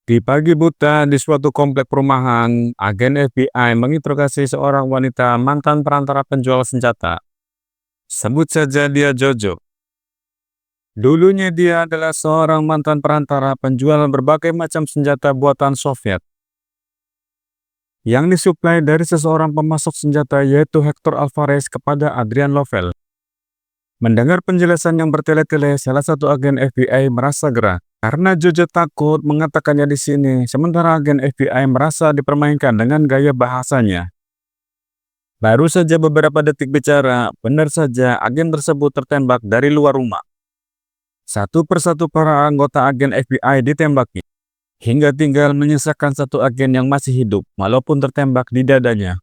Di pagi buta di suatu komplek perumahan, agen FBI menginterogasi seorang wanita mantan perantara penjual senjata. Sebut saja dia Jojo. Dulunya dia adalah seorang mantan perantara penjual berbagai macam senjata buatan Soviet yang disuplai dari seseorang pemasok senjata yaitu Hector Alvarez kepada Adrian Lovell. Mendengar penjelasan yang bertele-tele, salah satu agen FBI merasa gerah karena Jojo takut mengatakannya di sini, sementara agen FBI merasa dipermainkan dengan gaya bahasanya. Baru saja beberapa detik bicara, benar saja agen tersebut tertembak dari luar rumah. Satu persatu para anggota agen FBI ditembaki, hingga tinggal menyisakan satu agen yang masih hidup, walaupun tertembak di dadanya.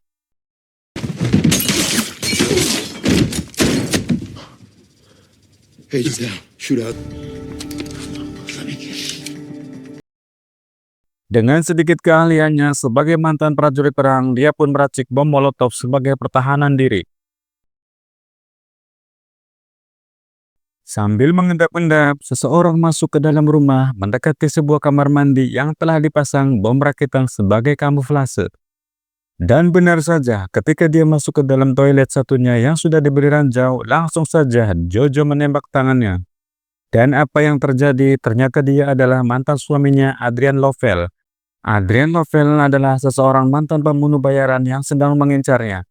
Heads down. Shoot out. Dengan sedikit keahliannya sebagai mantan prajurit perang, dia pun meracik bom Molotov sebagai pertahanan diri. Sambil mengendap-endap, seseorang masuk ke dalam rumah mendekati sebuah kamar mandi yang telah dipasang bom rakitan sebagai kamuflase. Dan benar saja, ketika dia masuk ke dalam toilet satunya yang sudah diberi ranjau, langsung saja Jojo menembak tangannya. Dan apa yang terjadi, ternyata dia adalah mantan suaminya Adrian Lovell. Adrian Lovell adalah seseorang mantan pembunuh bayaran yang sedang mengincarnya.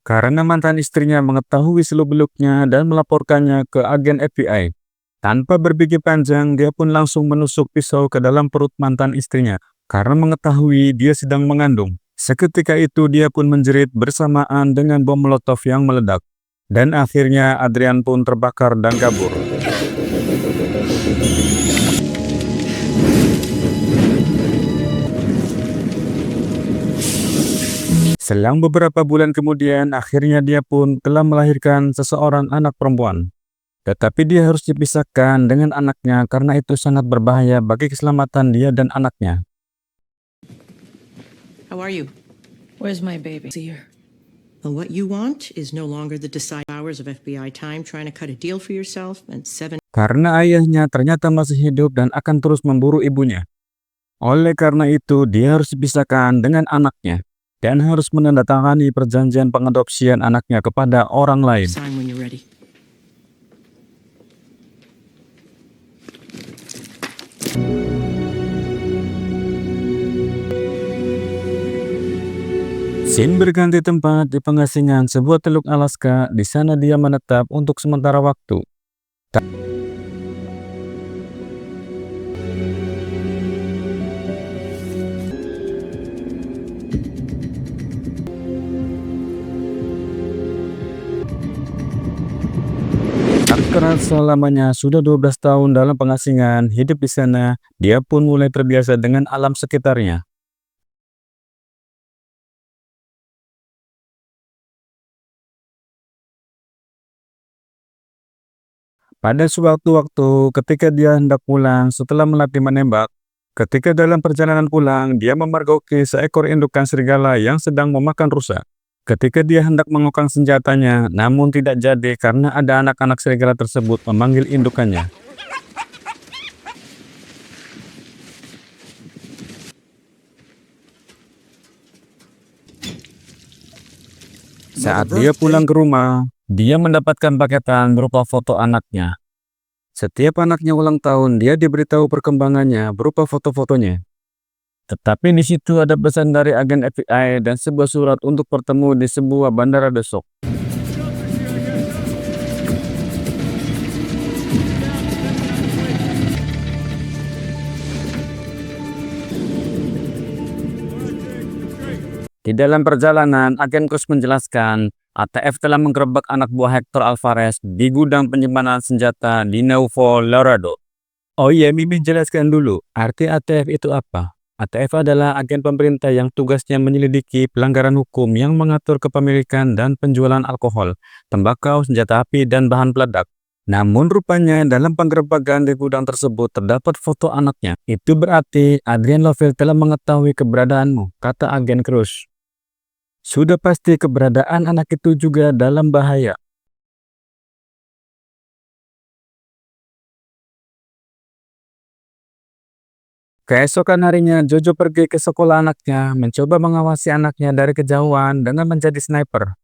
Karena mantan istrinya mengetahui seluk-beluknya dan melaporkannya ke agen FBI. Tanpa berpikir panjang, dia pun langsung menusuk pisau ke dalam perut mantan istrinya. Karena mengetahui dia sedang mengandung. Seketika itu dia pun menjerit bersamaan dengan bom Molotov yang meledak. Dan akhirnya Adrian pun terbakar dan kabur. Selang beberapa bulan kemudian, akhirnya dia pun telah melahirkan seseorang anak perempuan. Tetapi dia harus dipisahkan dengan anaknya karena itu sangat berbahaya bagi keselamatan dia dan anaknya. How are you? Where's my baby? See her. Well, what you want is no longer the decided hours of FBI time trying to cut a deal for yourself and 7. Karena ayahnya ternyata masih hidup dan akan terus memburu ibunya. Oleh karena itu, dia harus dipisahkan dengan anaknya dan harus menandatangani perjanjian pengadopsian anaknya kepada orang lain. Sign when you're ready. Scene berganti tempat di pengasingan sebuah teluk Alaska. Di sana dia menetap untuk sementara waktu. Tak terasa lamanya, sudah 12 tahun dalam pengasingan, hidup di sana, dia pun mulai terbiasa dengan alam sekitarnya. Pada suatu waktu, ketika dia hendak pulang setelah melatih menembak, ketika dalam perjalanan pulang, dia memergoki seekor indukan serigala yang sedang memakan rusa. Ketika dia hendak mengokang senjatanya, namun tidak jadi karena ada anak-anak serigala tersebut memanggil indukannya. Saat dia pulang ke rumah, dia mendapatkan paketan berupa foto anaknya. Setiap anaknya ulang tahun, dia diberitahu perkembangannya berupa foto-fotonya. Tetapi di situ ada pesan dari agen FBI dan sebuah surat untuk bertemu di sebuah bandara besok. Di dalam perjalanan, agen Kus menjelaskan, ATF telah menggerebek anak buah Hector Alvarez di gudang penyimpanan senjata di Nuevo Laredo. Oh iya, Mimin jelaskan dulu, arti ATF itu apa? ATF adalah agen pemerintah yang tugasnya menyelidiki pelanggaran hukum yang mengatur kepemilikan dan penjualan alkohol, tembakau, senjata api, dan bahan peledak. Namun rupanya dalam penggerebekan di gudang tersebut terdapat foto anaknya. Itu berarti Adrian Lovell telah mengetahui keberadaanmu, kata agen Cruz. Sudah pasti keberadaan anak itu juga dalam bahaya. Keesokan harinya, Jojo pergi ke sekolah anaknya, mencoba mengawasi anaknya dari kejauhan dengan menjadi sniper.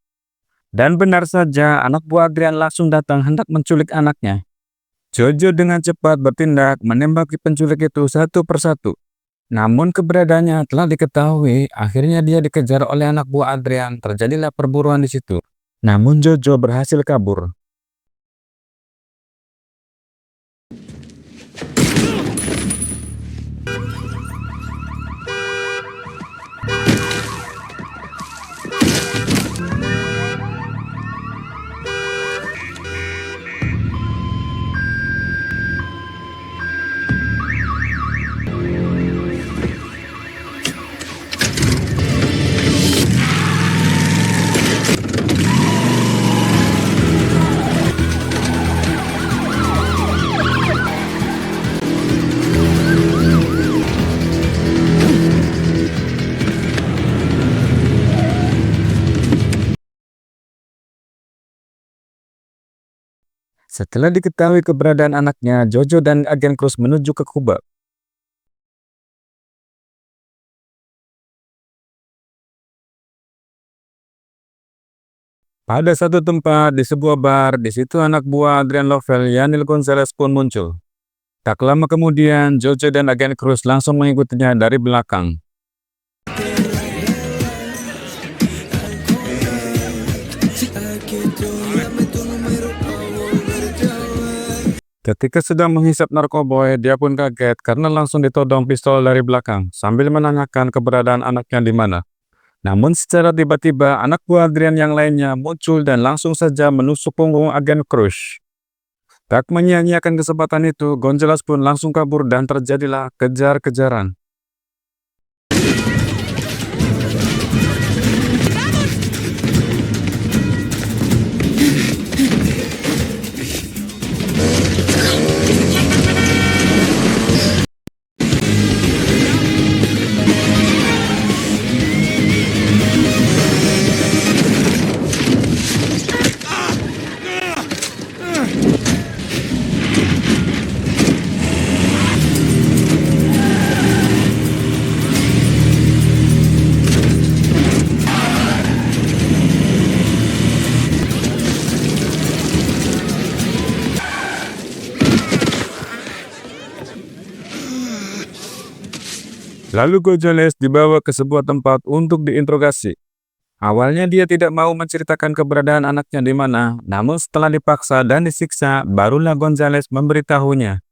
Dan benar saja, anak buah Adrian langsung datang hendak menculik anaknya. Jojo dengan cepat bertindak menembaki penculik itu satu persatu. Namun keberadaannya telah diketahui, akhirnya dia dikejar oleh anak buah Adrian. Terjadilah perburuan di situ. Namun Jojo berhasil kabur. Setelah diketahui keberadaan anaknya, Jojo dan agen Cruz menuju ke Kuba. Pada satu tempat di sebuah bar, di situ anak buah Adrian Lovell, Yanil Gonzalez pun muncul. Tak lama kemudian, Jojo dan agen Cruz langsung mengikutinya dari belakang. Ketika sedang menghisap narkoboy, dia pun kaget karena langsung ditodong pistol dari belakang sambil menanyakan keberadaan anaknya di mana. Namun secara tiba-tiba, anak buah Adrian yang lainnya muncul dan langsung saja menusuk punggung agen Cruz. Tak menyia-nyiakan kesempatan itu, Gonzales pun langsung kabur dan terjadilah kejar-kejaran. Lalu Gonzales dibawa ke sebuah tempat untuk diinterogasi. Awalnya dia tidak mau menceritakan keberadaan anaknya di mana, namun setelah dipaksa dan disiksa, barulah Gonzales memberitahunya.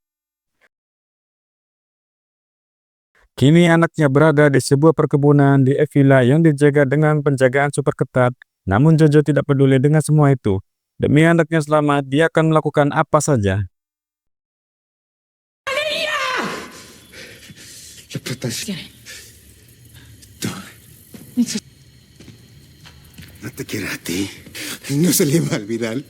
Kini anaknya berada di sebuah perkebunan di Evila yang dijaga dengan penjagaan super ketat, namun Jojo tidak peduli dengan semua itu. Demi anaknya selamat, dia akan melakukan apa saja. La protesta. No te quiero a ti. No se le va a olvidar.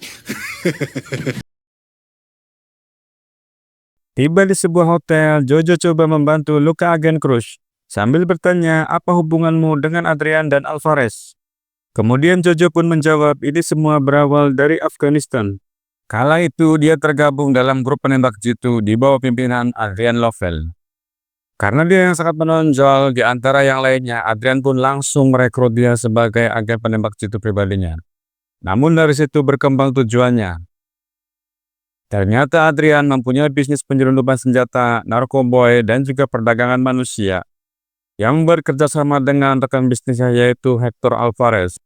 Tiba di sebuah hotel, Jojo coba membantu luka agen Cruz sambil bertanya, apa hubunganmu dengan Adrian dan Alvarez? Kemudian Jojo pun menjawab, ini semua berawal dari Afghanistan. Kala itu dia tergabung dalam grup penembak jitu di bawah pimpinan Adrian Lovell. Karena dia yang sangat menonjol di antara yang lainnya, Adrian pun langsung merekrut dia sebagai agen penembak jitu pribadinya. Namun dari situ berkembang tujuannya. Ternyata Adrian mempunyai bisnis penyelundupan senjata, narkoboy, dan juga perdagangan manusia yang bekerja sama dengan rekan bisnisnya yaitu Hector Alvarez.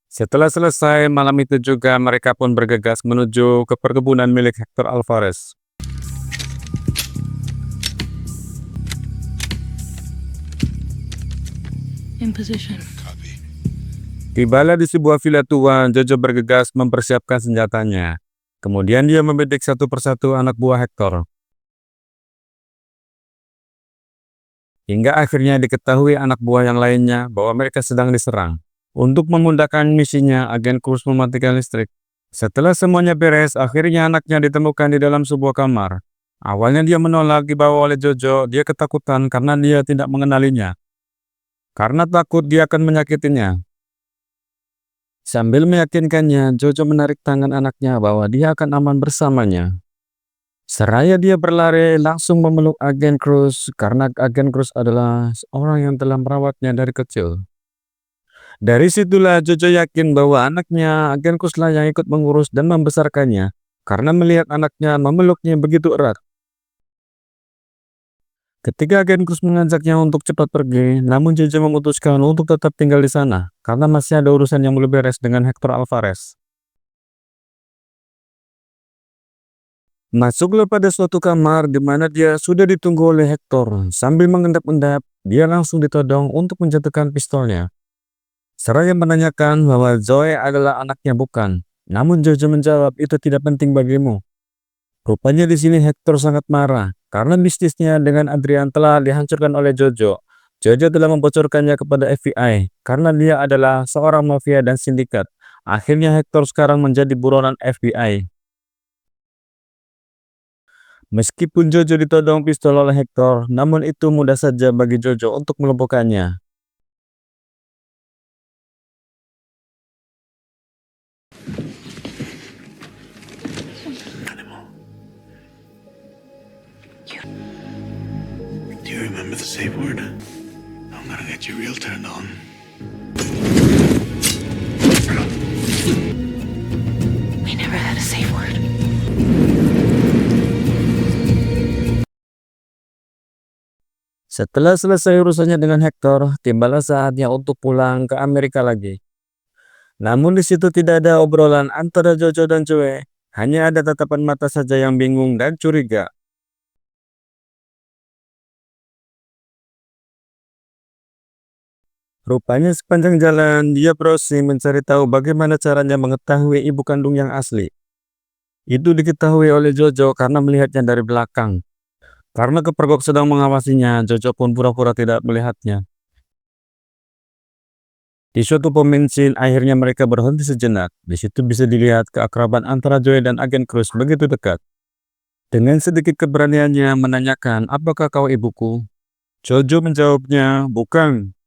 Setelah selesai, malam itu juga mereka pun bergegas menuju ke perkebunan milik Hector Alvarez. In position. Tibalah di sebuah villa tua, Jojo bergegas mempersiapkan senjatanya. Kemudian dia membidik satu persatu anak buah Hector. Hingga akhirnya diketahui anak buah yang lainnya bahwa mereka sedang diserang. Untuk memudahkan misinya, agen Cruz mematikan listrik. Setelah semuanya beres, akhirnya anaknya ditemukan di dalam sebuah kamar. Awalnya dia menolak dibawa oleh Jojo, dia ketakutan karena dia tidak mengenalinya. Karena takut dia akan menyakitinya. Sambil meyakinkannya, Jojo menarik tangan anaknya bahwa dia akan aman bersamanya. Seraya dia berlari langsung memeluk Agen Cruz karena Agen Cruz adalah orang yang telah merawatnya dari kecil. Dari situlah Jojo yakin bahwa anaknya Agen Cruz lah yang ikut mengurus dan membesarkannya karena melihat anaknya memeluknya begitu erat. Ketika Agen Cruz mengajaknya untuk cepat pergi, namun Jojo memutuskan untuk tetap tinggal di sana karena masih ada urusan yang belum beres dengan Hector Alvarez. Masuklah pada suatu kamar di mana dia sudah ditunggu oleh Hector. Sambil mengendap-endap, dia langsung ditodong untuk menjatuhkan pistolnya. Seraya menanyakan bahwa Zoe adalah anaknya bukan. Namun Jojo menjawab itu tidak penting bagimu. Rupanya di sini Hector sangat marah karena bisnisnya dengan Adrian telah dihancurkan oleh Jojo. Jojo telah membocorkannya kepada FBI karena dia adalah seorang mafia dan sindikat. Akhirnya Hector sekarang menjadi buronan FBI. Meskipun Jojo ditodong pistol oleh Hector, namun itu mudah saja bagi Jojo untuk melumpuhkannya. Do you remember the safe word? I'm gonna get you real turned on. We never had a safe word. Setelah selesai urusannya dengan Hector, tibalah saatnya untuk pulang ke Amerika lagi. Namun di situ tidak ada obrolan antara Jojo dan Joe, hanya ada tatapan mata saja yang bingung dan curiga. Rupanya sepanjang jalan dia browsing mencari tahu bagaimana caranya mengetahui ibu kandung yang asli. Itu diketahui oleh Jojo karena melihatnya dari belakang. Karena kepergok sedang mengawasinya, Jojo pun pura-pura tidak melihatnya. Di suatu pom bensin, akhirnya mereka berhenti sejenak. Di situ bisa dilihat keakraban antara Joe dan Agen Cruz begitu dekat. Dengan sedikit keberaniannya menanyakan, apakah kau ibuku? Jojo menjawabnya, bukan.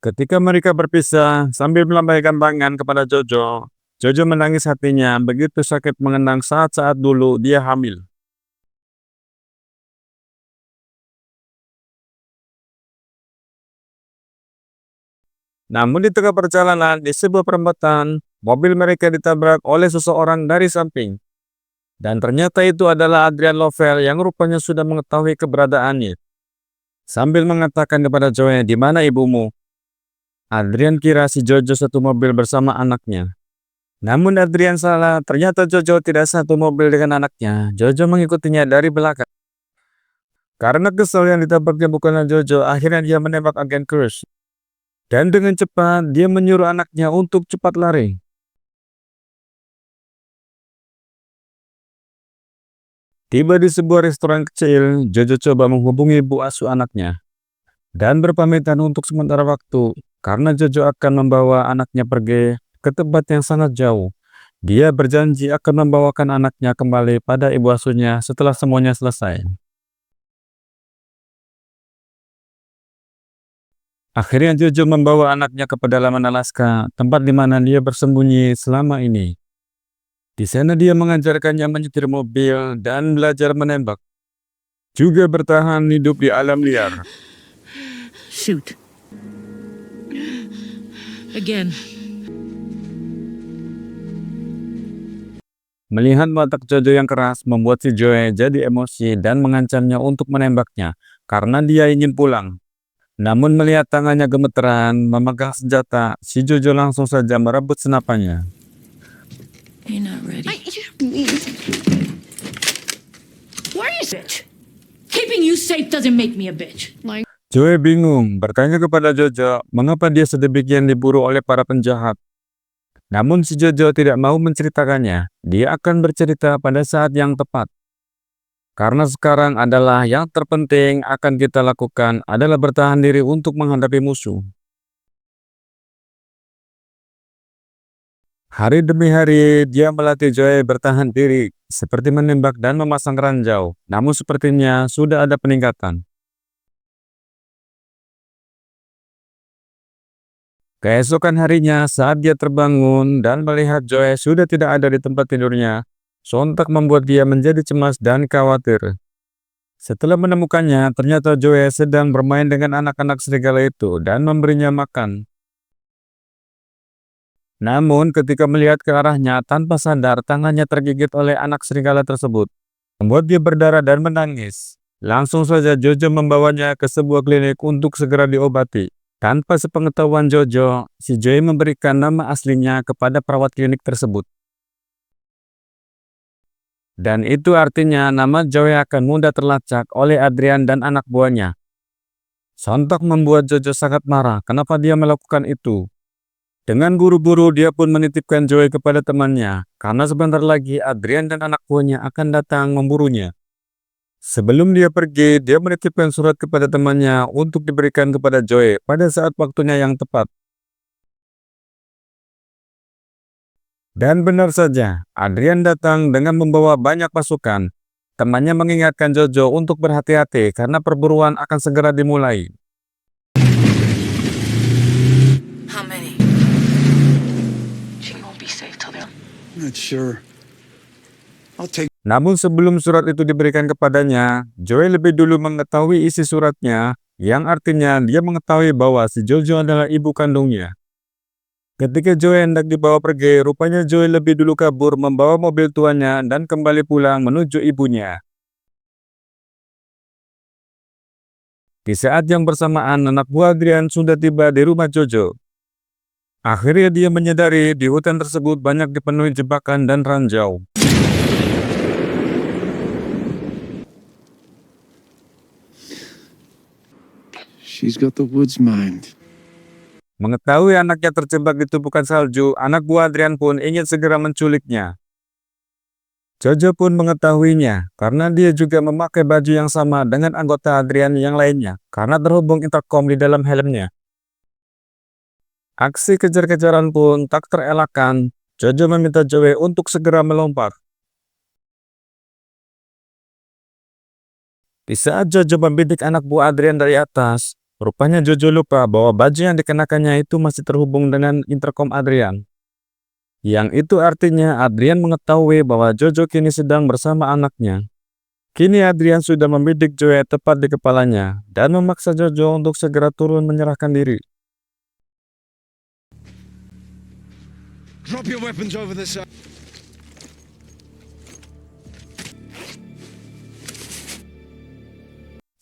Ketika mereka berpisah, sambil melambaikan tangan kepada Jojo, Jojo menangis hatinya begitu sakit mengenang saat-saat dulu dia hamil. Namun di tengah perjalanan, di sebuah perempatan, mobil mereka ditabrak oleh seseorang dari samping. Dan ternyata itu adalah Adrian Lovell yang rupanya sudah mengetahui keberadaannya. Sambil mengatakan kepada Joe, di mana ibumu? Adrian kira si Jojo satu mobil bersama anaknya. Namun Adrian salah, ternyata Jojo tidak satu mobil dengan anaknya. Jojo mengikutinya dari belakang. Karena kesal yang ditabraknya bukanlah Jojo, akhirnya dia menembak Agen Cruz. Dan dengan cepat, dia menyuruh anaknya untuk cepat lari. Tiba di sebuah restoran kecil, Jojo coba menghubungi ibu asuh anaknya. Dan berpamitan untuk sementara waktu, karena Jojo akan membawa anaknya pergi ke tempat yang sangat jauh. Dia berjanji akan membawakan anaknya kembali pada ibu asuhnya setelah semuanya selesai. Akhirnya Jojo membawa anaknya ke pedalaman Alaska, tempat di mana dia bersembunyi selama ini. Di sana dia mengajarkannya menyetir mobil dan belajar menembak. Juga bertahan hidup di alam liar. Shoot. Again. Melihat watak Jojo yang keras membuat si Joe jadi emosi dan mengancamnya untuk menembaknya karena dia ingin pulang. Namun melihat tangannya gemeteran memegang senjata, si Jojo langsung saja merebut senapannya. You're not ready. Where is it? Keeping you safe doesn't make me a bitch. Joe bingung bertanya kepada Jojo mengapa dia sedemikian diburu oleh para penjahat. Namun si Jojo tidak mau menceritakannya. Dia akan bercerita pada saat yang tepat. Karena sekarang adalah yang terpenting akan kita lakukan adalah bertahan diri untuk menghadapi musuh. Hari demi hari dia melatih Joe bertahan diri seperti menembak dan memasang ranjau. Namun sepertinya sudah ada peningkatan. Keesokan harinya saat dia terbangun dan melihat Joe sudah tidak ada di tempat tidurnya, sontak membuat dia menjadi cemas dan khawatir. Setelah menemukannya, ternyata Joe sedang bermain dengan anak-anak serigala itu dan memberinya makan. Namun ketika melihat ke arahnya tanpa sadar, tangannya tergigit oleh anak serigala tersebut, membuat dia berdarah dan menangis. Langsung saja Jojo membawanya ke sebuah klinik untuk segera diobati. Tanpa sepengetahuan Jojo, si Joey memberikan nama aslinya kepada perawat klinik tersebut. Dan itu artinya nama Joey akan mudah terlacak oleh Adrian dan anak buahnya. Sontak membuat Jojo sangat marah kenapa dia melakukan itu. Dengan buru-buru dia pun menitipkan Joey kepada temannya, karena sebentar lagi Adrian dan anak buahnya akan datang memburunya. Sebelum dia pergi, dia menitipkan surat kepada temannya untuk diberikan kepada Joey pada saat waktunya yang tepat. Dan benar saja, Adrian datang dengan membawa banyak pasukan. Temannya mengingatkan Jojo untuk berhati-hati karena perburuan akan segera dimulai. How many? She won't be safe till they're... I'm not sure. I'll take... Namun sebelum surat itu diberikan kepadanya, Joey lebih dulu mengetahui isi suratnya, yang artinya dia mengetahui bahwa si Jojo adalah ibu kandungnya. Ketika Joey hendak dibawa pergi, rupanya Joey lebih dulu kabur membawa mobil tuannya dan kembali pulang menuju ibunya. Di saat yang bersamaan, anak buah Adrian sudah tiba di rumah Jojo. Akhirnya dia menyadari di hutan tersebut banyak dipenuhi jebakan dan ranjau. She's got the woods mind. Mengetahui anaknya terjebak di tumpukan salju, anak buah Adrian pun ingin segera menculiknya. Jojo pun mengetahuinya karena dia juga memakai baju yang sama dengan anggota Adrian yang lainnya karena terhubung intercom di dalam helmnya. Aksi kejar-kejaran pun tak terelakkan. Jojo meminta Joey untuk segera melompat. Di saat Jojo membidik anak buah Adrian dari atas, rupanya Jojo lupa bahwa baju yang dikenakannya itu masih terhubung dengan intercom Adrian. Yang itu artinya Adrian mengetahui bahwa Jojo kini sedang bersama anaknya. Kini Adrian sudah membidik Joey tepat di kepalanya dan memaksa Jojo untuk segera turun menyerahkan diri. Drop your weapons over the side.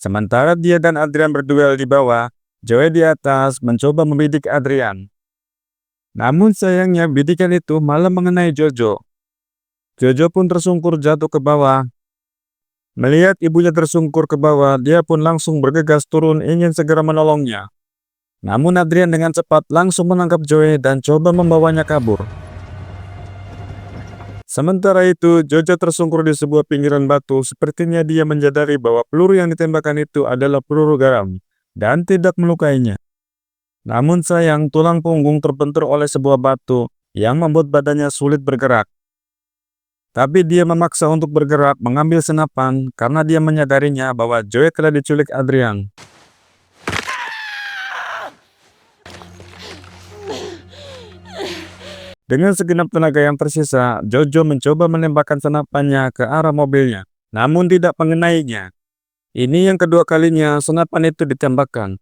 Sementara dia dan Adrian berduel di bawah, Joey di atas mencoba membidik Adrian. Namun sayangnya bidikan itu malah mengenai Jojo. Jojo pun tersungkur jatuh ke bawah. Melihat ibunya tersungkur ke bawah, dia pun langsung bergegas turun ingin segera menolongnya. Namun Adrian dengan cepat langsung menangkap Joey dan coba membawanya kabur. Sementara itu, Jojo tersungkur di sebuah pinggiran batu, sepertinya dia menyadari bahwa peluru yang ditembakkan itu adalah peluru garam, dan tidak melukainya. Namun sayang, tulang punggung terbentur oleh sebuah batu, yang membuat badannya sulit bergerak. Tapi dia memaksa untuk bergerak, mengambil senapan, karena dia menyadarinya bahwa Joey telah diculik Adrian. Dengan segenap tenaga yang tersisa, Jojo mencoba menembakkan senapannya ke arah mobilnya, namun tidak mengenainya. Ini yang kedua kalinya senapan itu ditembakkan.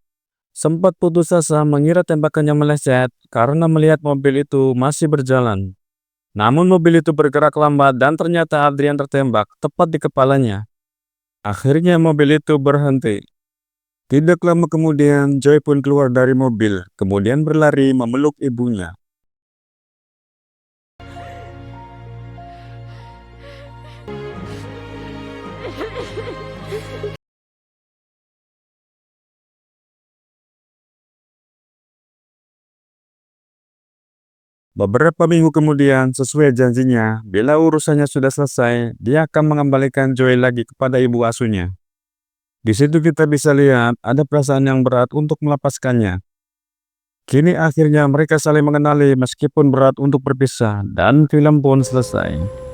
Sempat putus asa mengira tembakannya meleset karena melihat mobil itu masih berjalan. Namun mobil itu bergerak lambat dan ternyata Adrian tertembak tepat di kepalanya. Akhirnya mobil itu berhenti. Tidak lama kemudian, Joey pun keluar dari mobil, kemudian berlari memeluk ibunya. Beberapa minggu kemudian, sesuai janjinya, bila urusannya sudah selesai, dia akan mengembalikan Joey lagi kepada ibu asuhnya. Di situ kita bisa lihat ada perasaan yang berat untuk melepaskannya. Kini akhirnya mereka saling mengenali meskipun berat untuk berpisah dan film pun selesai.